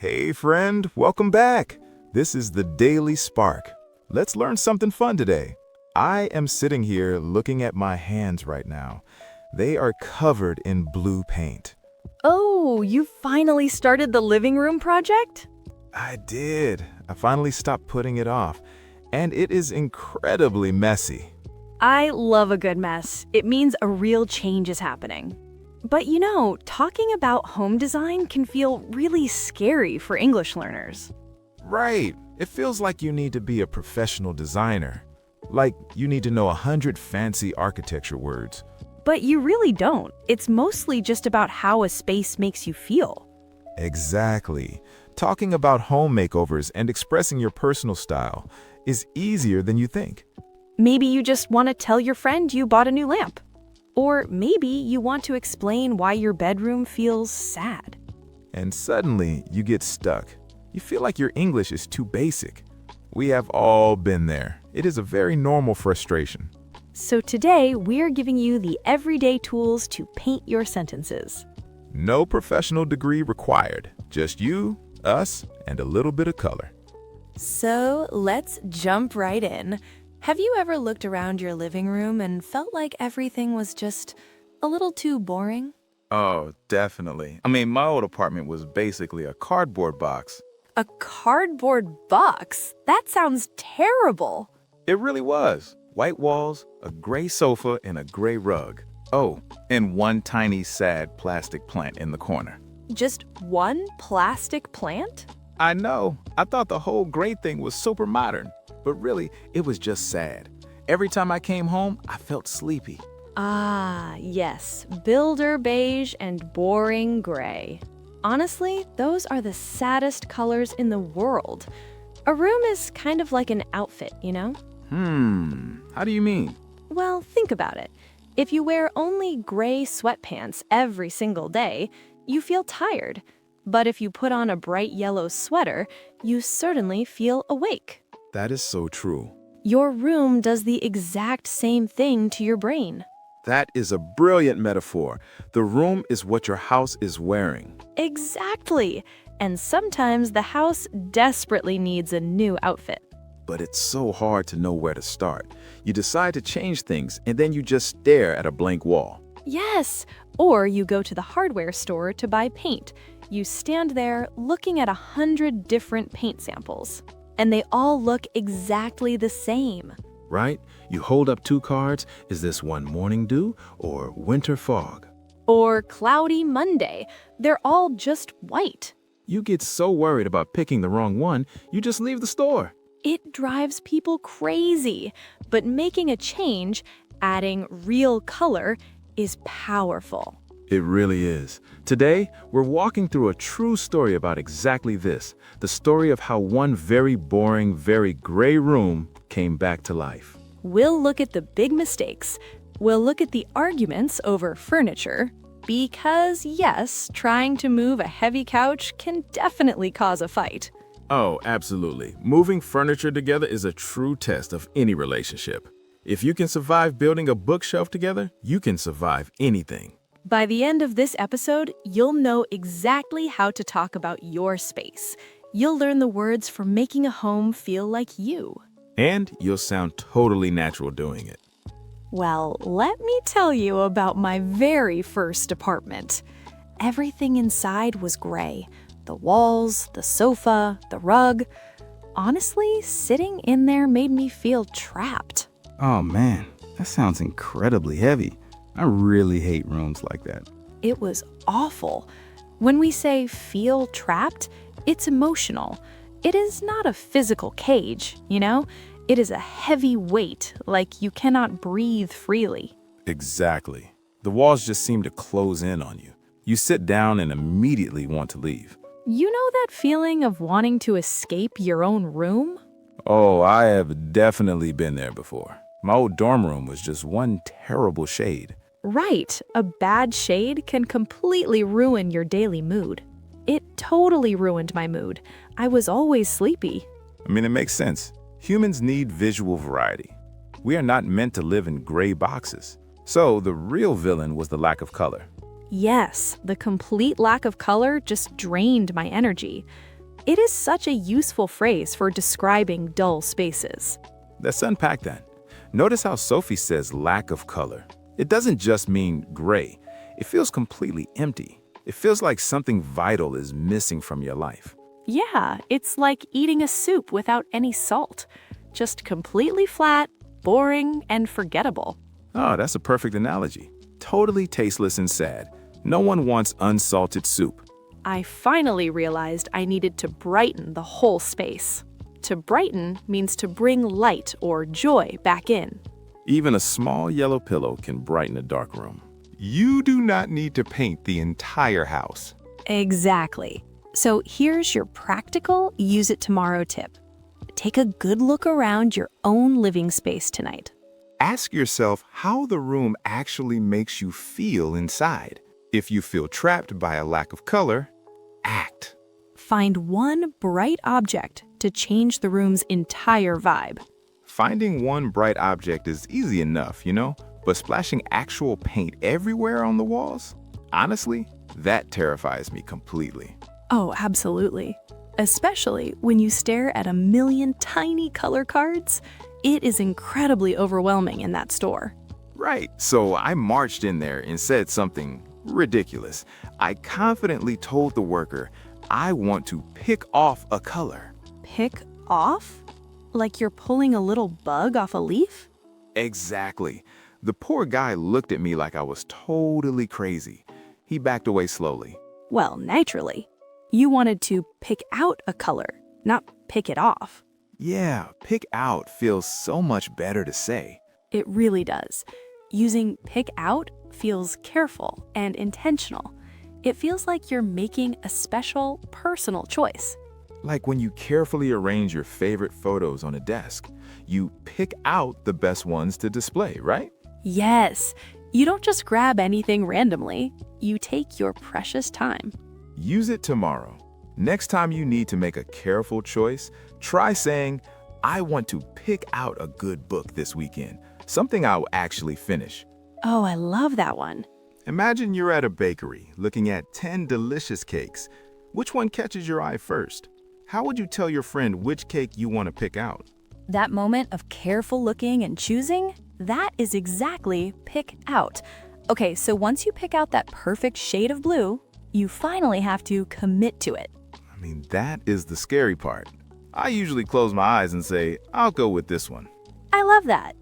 Hey friend, welcome back. This is the Daily Spark. Let's learn something fun today. I am sitting here looking at my hands right now. They are covered in blue paint. Oh, you finally started the living room project? I did. I finally stopped putting it off, and it is incredibly messy. I love a good mess. It means a real change is happening. But talking about home design can feel really scary for English learners. Right. It feels like you need to be a professional designer. Like you need to know 100 fancy architecture words. But you really don't. It's mostly just about how a space makes you feel. Exactly. Talking about home makeovers and expressing your personal style is easier than you think. Maybe you just want to tell your friend you bought a new lamp. Or maybe you want to explain why your bedroom feels sad. And suddenly you get stuck. You feel like your English is too basic. We have all been there. It is a very normal frustration. So today, we're giving you the everyday tools to paint your sentences. No professional degree required. Just you, us, and a little bit of color. So let's jump right in. Have you ever looked around your living room and felt like everything was just a little too boring? Oh, definitely. My old apartment was basically a cardboard box. A cardboard box? That sounds terrible. It really was. White walls, a gray sofa, and a gray rug. Oh, and one tiny, sad plastic plant in the corner. Just one plastic plant? I know. I thought the whole gray thing was super modern, but really, it was just sad. Every time I came home, I felt sleepy. Ah, yes. Builder beige and boring gray. Honestly, those are the saddest colors in the world. A room is kind of like an outfit, How do you mean? Well, think about it. If you wear only gray sweatpants every single day, you feel tired. But if you put on a bright yellow sweater, you certainly feel awake. That is so true. Your room does the exact same thing to your brain. That is a brilliant metaphor. The room is what your house is wearing. Exactly. And sometimes the house desperately needs a new outfit. But it's so hard to know where to start. You decide to change things, and then you just stare at a blank wall. Yes. Or you go to the hardware store to buy paint. You stand there looking at 100 different paint samples. And they all look exactly the same. Right? You hold up two cards. Is this one morning dew or winter fog? Or cloudy Monday. They're all just white. You get so worried about picking the wrong one, you just leave the store. It drives people crazy. But making a change, adding real color, is powerful. It really is. Today, we're walking through a true story about exactly this. The story of how one very boring, very gray room came back to life. We'll look at the big mistakes. We'll look at the arguments over furniture. Because, yes, trying to move a heavy couch can definitely cause a fight. Oh, absolutely. Moving furniture together is a true test of any relationship. If you can survive building a bookshelf together, you can survive anything. By the end of this episode, you'll know exactly how to talk about your space. You'll learn the words for making a home feel like you. And you'll sound totally natural doing it. Well, let me tell you about my very first apartment. Everything inside was gray. The walls, the sofa, the rug. Honestly, sitting in there made me feel trapped. Oh man, that sounds incredibly heavy. I really hate rooms like that. It was awful. When we say feel trapped, it's emotional. It is not a physical cage, It is a heavy weight, like you cannot breathe freely. Exactly. The walls just seem to close in on you. You sit down and immediately want to leave. You know that feeling of wanting to escape your own room? Oh, I have definitely been there before. My old dorm room was just one terrible shade. Right. A bad shade can completely ruin your daily mood. It totally ruined my mood. I was always sleepy. It makes sense. Humans need visual variety. We are not meant to live in gray boxes. So the real villain was the lack of color. Yes, the complete lack of color just drained my energy. It is such a useful phrase for describing dull spaces. Let's unpack that. Notice how Sophie says lack of color. It doesn't just mean gray. It feels completely empty. It feels like something vital is missing from your life. Yeah, it's like eating a soup without any salt. Just completely flat, boring, and forgettable. Oh, that's a perfect analogy. Totally tasteless and sad. No one wants unsalted soup. I finally realized I needed to brighten the whole space. To brighten means to bring light or joy back in. Even a small yellow pillow can brighten a dark room. You do not need to paint the entire house. Exactly. So here's your practical use it tomorrow tip. Take a good look around your own living space tonight. Ask yourself how the room actually makes you feel inside. If you feel trapped by a lack of color, act. Find one bright object to change the room's entire vibe. Finding one bright object is easy enough, but splashing actual paint everywhere on the walls? Honestly, that terrifies me completely. Oh, absolutely. Especially when you stare at a million tiny color cards. It is incredibly overwhelming in that store. Right, so I marched in there and said something ridiculous. I confidently told the worker, I want to pick off a color. Pick off? Like you're pulling a little bug off a leaf? Exactly. The poor guy looked at me like I was totally crazy. He backed away slowly. Well, naturally. You wanted to pick out a color, not pick it off. Yeah, pick out feels so much better to say. It really does. Using pick out feels careful and intentional. It feels like you're making a special, personal choice. Like when you carefully arrange your favorite photos on a desk, you pick out the best ones to display, right? Yes. You don't just grab anything randomly. You take your precious time. Use it tomorrow. Next time you need to make a careful choice, try saying, I want to pick out a good book this weekend, something I'll actually finish. Oh, I love that one. Imagine you're at a bakery looking at 10 delicious cakes. Which one catches your eye first? How would you tell your friend which cake you want to pick out? That moment of careful looking and choosing, that is exactly pick out. Okay, so once you pick out that perfect shade of blue, you finally have to commit to it. That is the scary part. I usually close my eyes and say, I'll go with this one. I love that.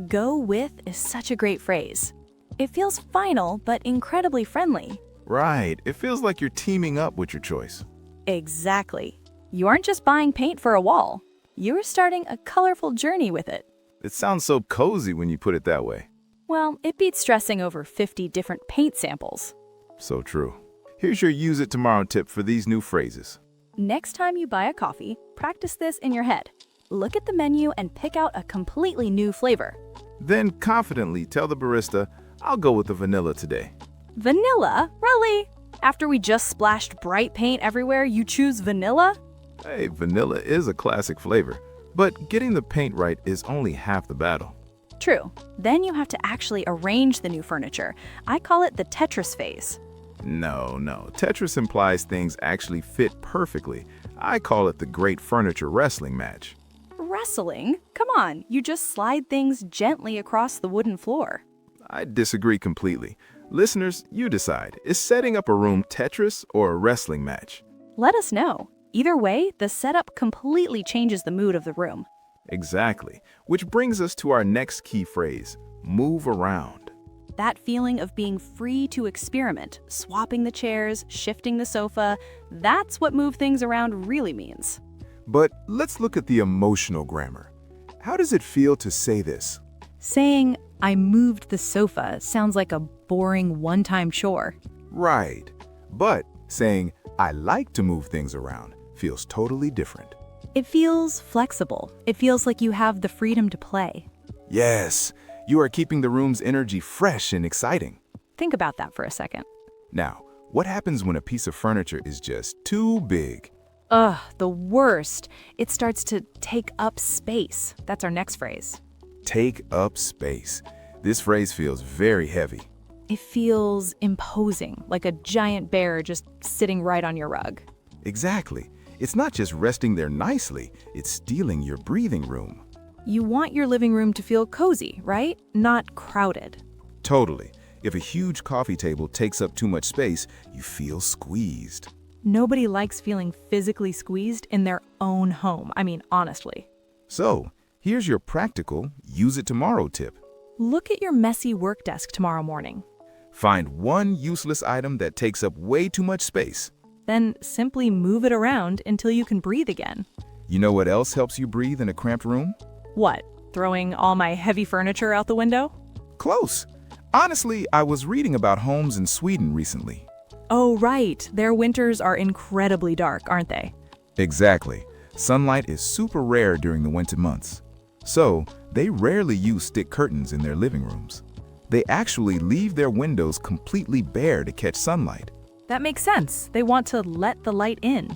Go with is such a great phrase. It feels final, but incredibly friendly. Right, it feels like you're teaming up with your choice. Exactly. You aren't just buying paint for a wall. You're starting a colorful journey with it. It sounds so cozy when you put it that way. Well, it beats stressing over 50 different paint samples. So true. Here's your use it tomorrow tip for these new phrases. Next time you buy a coffee, practice this in your head. Look at the menu and pick out a completely new flavor. Then confidently tell the barista, I'll go with the vanilla today. Vanilla? Really? After we just splashed bright paint everywhere, you choose vanilla? Hey, vanilla is a classic flavor, but getting the paint right is only half the battle. True. Then you have to actually arrange the new furniture. I call it the Tetris phase. No. Tetris implies things actually fit perfectly. I call it the great furniture wrestling match. Wrestling? Come on, you just slide things gently across the wooden floor. I disagree completely. Listeners, you decide. Is setting up a room Tetris or a wrestling match? Let us know. Either way, the setup completely changes the mood of the room. Exactly. Which brings us to our next key phrase, move around. That feeling of being free to experiment, swapping the chairs, shifting the sofa, that's what move things around really means. But let's look at the emotional grammar. How does it feel to say this? Saying, I moved the sofa sounds like a boring one-time chore. Right. But saying, I like to move things around feels totally different. It feels flexible. It feels like you have the freedom to play. Yes, you are keeping the room's energy fresh and exciting. Think about that for a second. Now, what happens when a piece of furniture is just too big? Ugh, the worst. It starts to take up space. That's our next phrase. Take up space. This phrase feels very heavy. It feels imposing, like a giant bear just sitting right on your rug. Exactly. It's not just resting there nicely, it's stealing your breathing room. You want your living room to feel cozy, right? Not crowded. Totally. If a huge coffee table takes up too much space, you feel squeezed. Nobody likes feeling physically squeezed in their own home. I mean, honestly. So, here's your practical use it tomorrow tip. Look at your messy work desk tomorrow morning. Find one useless item that takes up way too much space. Then simply move it around until you can breathe again. You know what else helps you breathe in a cramped room? What, throwing all my heavy furniture out the window? Close. Honestly, I was reading about homes in Sweden recently. Oh, right. Their winters are incredibly dark, aren't they? Exactly. Sunlight is super rare during the winter months. So, they rarely use stick curtains in their living rooms. They actually leave their windows completely bare to catch sunlight. That makes sense. They want to let the light in.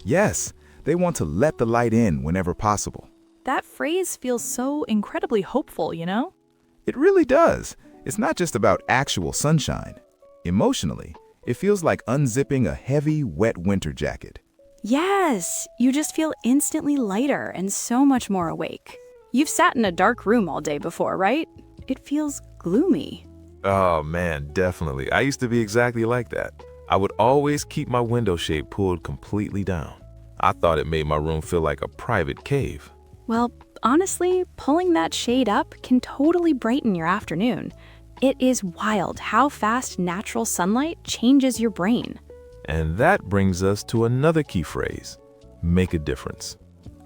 Yes, they want to let the light in whenever possible. That phrase feels so incredibly hopeful, you know? It really does. It's not just about actual sunshine. Emotionally, it feels like unzipping a heavy, wet winter jacket. Yes, you just feel instantly lighter and so much more awake. You've sat in a dark room all day before, right? It feels gloomy. Oh man, definitely. I used to be exactly like that. I would always keep my window shade pulled completely down. I thought it made my room feel like a private cave. Well, honestly, pulling that shade up can totally brighten your afternoon. It is wild how fast natural sunlight changes your brain. And that brings us to another key phrase, make a difference.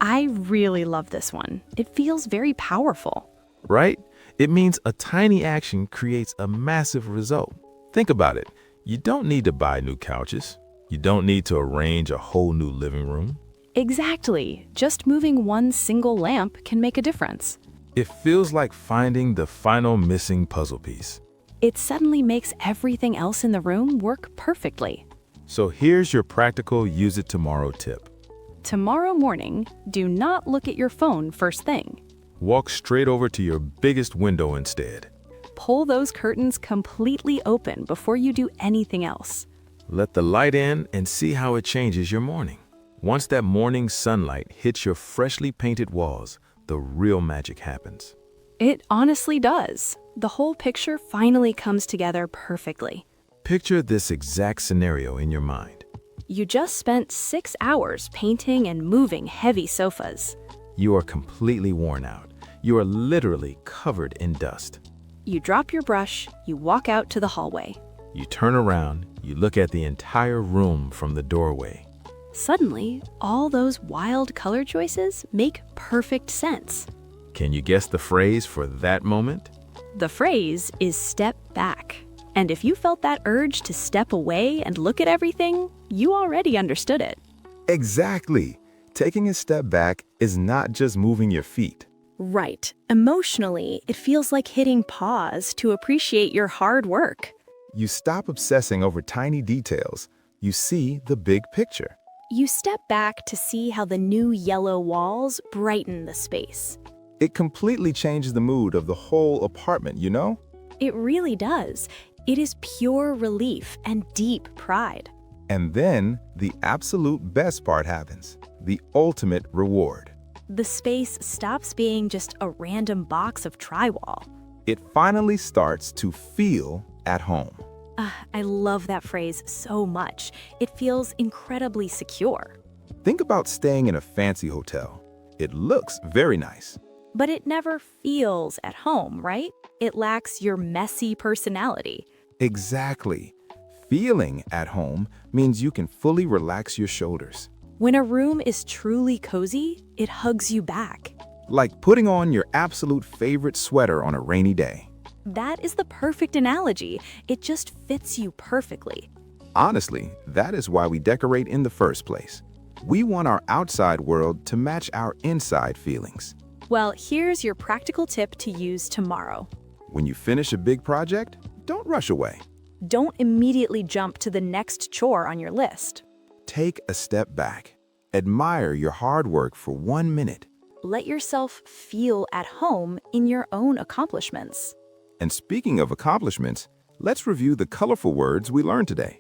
I really love this one. It feels very powerful. Right? It means a tiny action creates a massive result. Think about it. You don't need to buy new couches. You don't need to arrange a whole new living room. Exactly. Just moving one single lamp can make a difference. It feels like finding the final missing puzzle piece. It suddenly makes everything else in the room work perfectly. So here's your practical use it tomorrow tip. Tomorrow morning, do not look at your phone first thing. Walk straight over to your biggest window instead. Pull those curtains completely open before you do anything else. Let the light in and see how it changes your morning. Once that morning sunlight hits your freshly painted walls, the real magic happens. It honestly does. The whole picture finally comes together perfectly. Picture this exact scenario in your mind. You just spent 6 hours painting and moving heavy sofas. You are completely worn out. You are literally covered in dust. You drop your brush, you walk out to the hallway. You turn around, you look at the entire room from the doorway. Suddenly, all those wild color choices make perfect sense. Can you guess the phrase for that moment? The phrase is step back. And if you felt that urge to step away and look at everything, you already understood it. Exactly. Taking a step back is not just moving your feet. Right. Emotionally, it feels like hitting pause to appreciate your hard work. You stop obsessing over tiny details. You see the big picture. You step back to see how the new yellow walls brighten the space. It completely changes the mood of the whole apartment, you know? It really does. It is pure relief and deep pride. And then the absolute best part happens, the ultimate reward. The space stops being just a random box of drywall. It finally starts to feel at home. I love that phrase so much. It feels incredibly secure. Think about staying in a fancy hotel. It looks very nice. But it never feels at home, right? It lacks your messy personality. Exactly. Feeling at home means you can fully relax your shoulders. When a room is truly cozy, it hugs you back. Like putting on your absolute favorite sweater on a rainy day. That is the perfect analogy. It just fits you perfectly. Honestly, that is why we decorate in the first place. We want our outside world to match our inside feelings. Well, here's your practical tip to use tomorrow. When you finish a big project, don't rush away. Don't immediately jump to the next chore on your list. Take a step back. Admire your hard work for 1 minute. Let yourself feel at home in your own accomplishments. And speaking of accomplishments, let's review the colorful words we learned today.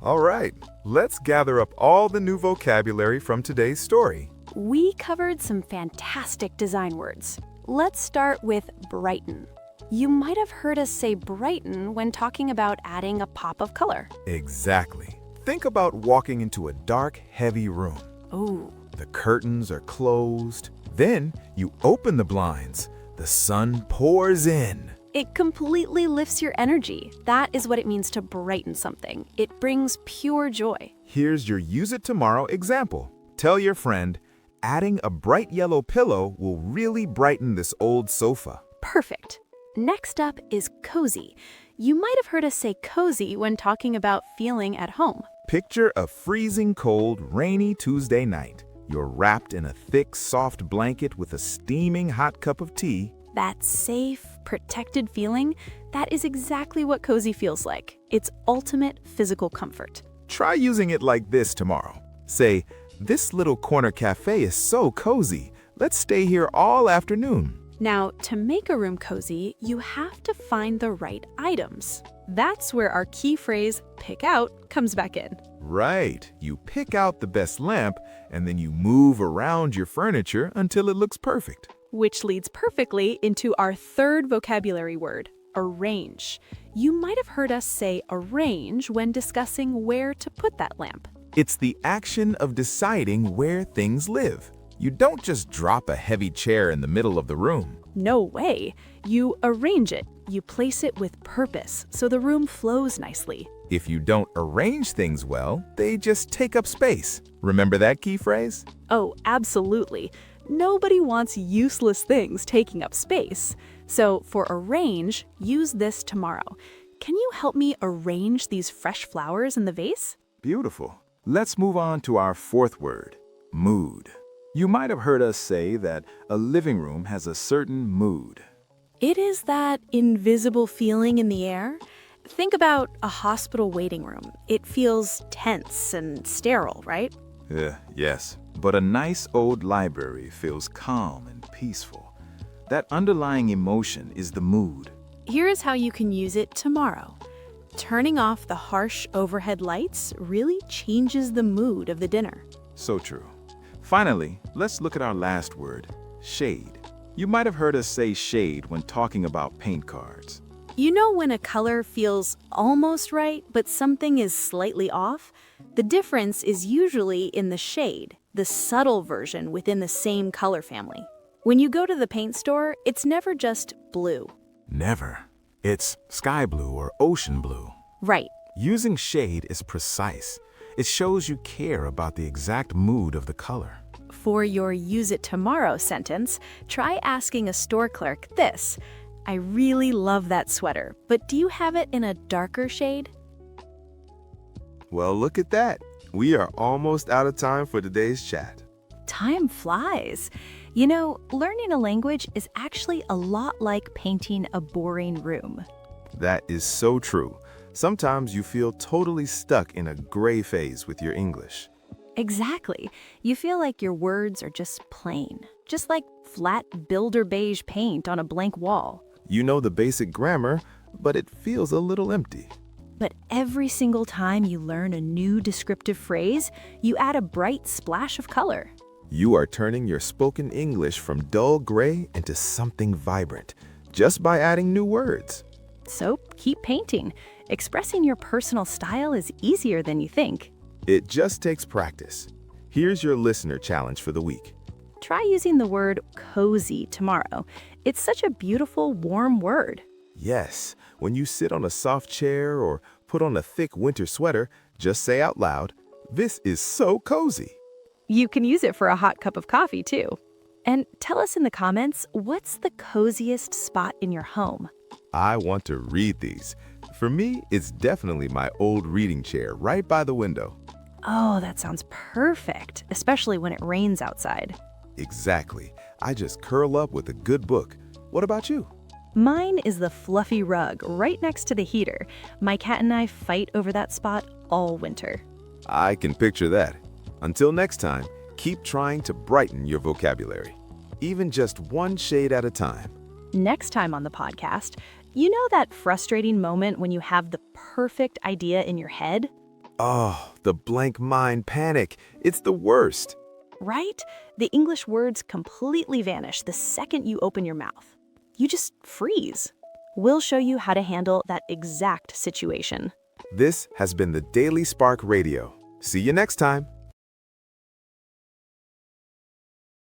All right, let's gather up all the new vocabulary from today's story. We covered some fantastic design words. Let's start with brighten. You might have heard us say brighten when talking about adding a pop of color. Exactly. Think about walking into a dark, heavy room. Ooh. The curtains are closed. Then you open the blinds. The sun pours in. It completely lifts your energy. That is what it means to brighten something. It brings pure joy. Here's your use it tomorrow example. Tell your friend, adding a bright yellow pillow will really brighten this old sofa. Perfect. Next up is cozy. You might have heard us say cozy when talking about feeling at home. Picture a freezing cold, rainy Tuesday night. You're wrapped in a thick, soft blanket with a steaming hot cup of tea. That safe, protected feeling, that is exactly what cozy feels like. It's ultimate physical comfort. Try using it like this tomorrow. Say, this little corner cafe is so cozy. Let's stay here all afternoon. Now, to make a room cozy, you have to find the right items. That's where our key phrase, pick out, comes back in. Right. You pick out the best lamp, and then you move around your furniture until it looks perfect. Which leads perfectly into our third vocabulary word, arrange. You might have heard us say arrange when discussing where to put that lamp. It's the action of deciding where things live. You don't just drop a heavy chair in the middle of the room. No way. You arrange it. You place it with purpose so the room flows nicely. If you don't arrange things well, they just take up space. Remember that key phrase? Oh, absolutely. Nobody wants useless things taking up space. So for arrange, use this tomorrow. Can you help me arrange these fresh flowers in the vase? Beautiful. Let's move on to our fourth word, mood. You might have heard us say that a living room has a certain mood. It is that invisible feeling in the air. Think about a hospital waiting room. It feels tense and sterile, right? Yes, but a nice old library feels calm and peaceful. That underlying emotion is the mood. Here is how you can use it tomorrow. Turning off the harsh overhead lights really changes the mood of the dinner. So true. Finally, let's look at our last word, shade. You might have heard us say shade when talking about paint cards. You know when a color feels almost right, but something is slightly off? The difference is usually in the shade, the subtle version within the same color family. When you go to the paint store, it's never just blue. Never. It's sky blue or ocean blue. Right. Using shade is precise. It shows you care about the exact mood of the color. For your use it tomorrow sentence, try asking a store clerk this: I really love that sweater, but do you have it in a darker shade? Well, look at that. We are almost out of time for today's chat. Time flies. You know, learning a language is actually a lot like painting a boring room. That is so true. Sometimes you feel totally stuck in a gray phase with your English. Exactly. You feel like your words are just plain, just like flat builder beige paint on a blank wall. You know the basic grammar, but it feels a little empty. But every single time you learn a new descriptive phrase, you add a bright splash of color. You are turning your spoken English from dull gray into something vibrant, just by adding new words. So keep painting. Expressing your personal style is easier than you think. It just takes practice. Here's your listener challenge for the week. Try using the word cozy tomorrow. It's such a beautiful, warm word. Yes, when you sit on a soft chair or put on a thick winter sweater, just say out loud, "This is so cozy." You can use it for a hot cup of coffee, too. And tell us in the comments, what's the coziest spot in your home? I want to read these. For me, it's definitely my old reading chair right by the window. Oh, that sounds perfect, especially when it rains outside. Exactly. I just curl up with a good book. What about you? Mine is the fluffy rug right next to the heater. My cat and I fight over that spot all winter. I can picture that. Until next time, keep trying to brighten your vocabulary, even just one shade at a time. Next time on the podcast, you know that frustrating moment when you have the perfect idea in your head? Oh, the blank mind panic. It's the worst. Right? The English words completely vanish the second you open your mouth. You just freeze. We'll show you how to handle that exact situation. This has been the Daily Spark Radio. See you next time.